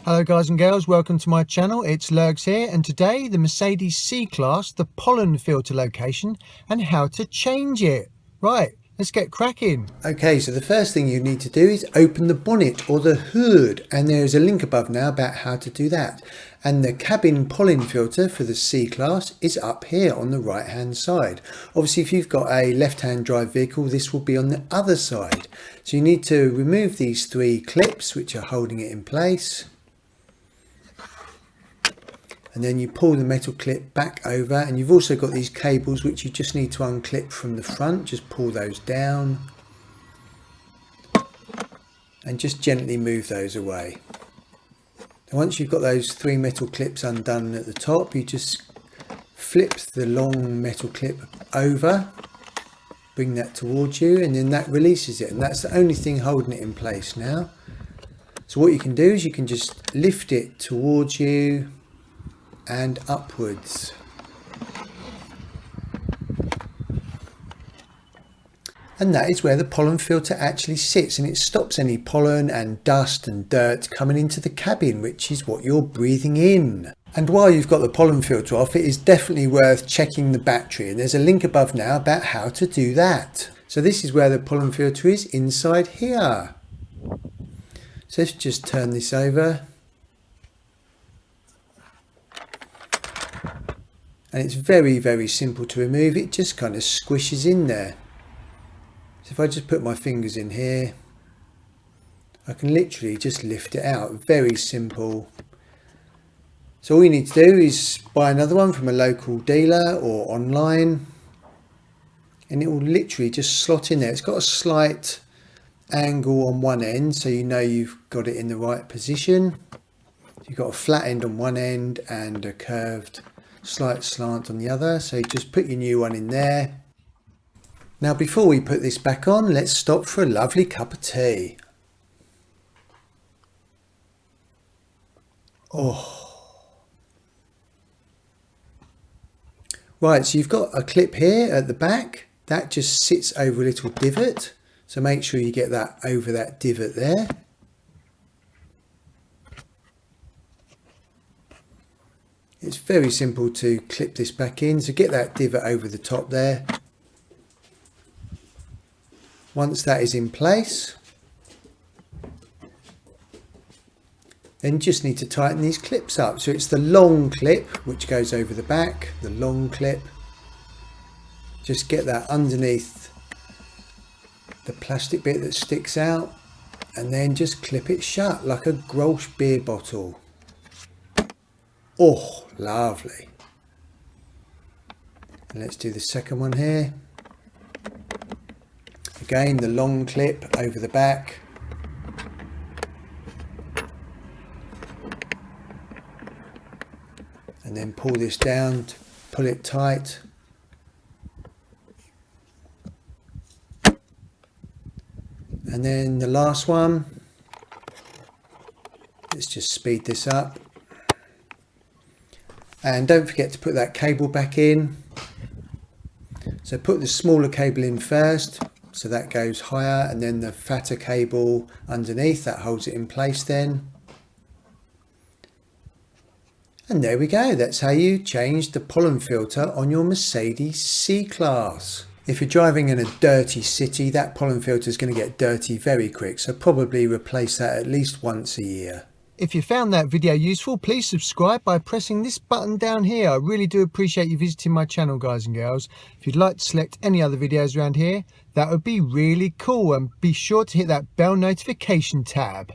Hello guys and girls, welcome to my channel. It's Lurgs here, and today the Mercedes C-Class, the pollen filter location and how to change it. Right, let's get cracking. Okay, so the first thing you need to do is open the bonnet or the hood, and there is a link above now about how to do that. And the cabin pollen filter for the C-Class is up here on the right hand side. Obviously if you've got a left hand drive vehicle, this will be on the other side. So you need to remove these three clips which are holding it in place. And then you pull the metal clip back over, and you've also got these cables which you just need to unclip from the front. Just pull those down and just gently move those away. And once you've got those three metal clips undone at the top, you just flip the long metal clip over, bring that towards you, and then that releases it, and that's the only thing holding it in place now. So what you can do is you can just lift it towards you and upwards. And that is where the pollen filter actually sits, and it stops any pollen and dust and dirt coming into the cabin, which is what you're breathing in. And while you've got the pollen filter off, it is definitely worth checking the battery, and there's a link above now about how to do that. So this is where the pollen filter is, inside here. So let's just turn this over. And it's very, very simple to remove. It just kind of squishes in there. So if I just put my fingers in here, I can literally just lift it out. Very simple. So all you need to do is buy another one from a local dealer or online, and it will literally just slot in there. It's got a slight angle on one end, so you know you've got it in the right position. You've got a flat end on one end and a curved slight slant on the other, so just put your new one in there. Now before we put this back on, let's stop for a lovely cup of tea. Right, so you've got a clip here at the back that just sits over a little divot, so make sure you get that over that divot there. It's very simple to clip this back in, so get that divot over the top there. Once that is in place, then just need to tighten these clips up. So it's the long clip which goes over the back, the long clip. Just get that underneath the plastic bit that sticks out, and then just clip it shut like a Grolsch beer bottle. Oh, lovely. And let's do the second one here. Again, the long clip over the back. And then pull this down to pull it tight. And then the last one. Let's just speed this up. And don't forget to put that cable back in. So put the smaller cable in first, so that goes higher, and then the fatter cable underneath, that holds it in place then. And there we go, that's how you change the pollen filter on your Mercedes C-Class. If you're driving in a dirty city, that pollen filter is going to get dirty very quick, so probably replace that at least once a year. If you found that video useful, please subscribe by pressing this button down here. I really do appreciate you visiting my channel, guys and girls. If you'd like to select any other videos around here, that would be really cool. And be sure to hit that bell notification tab.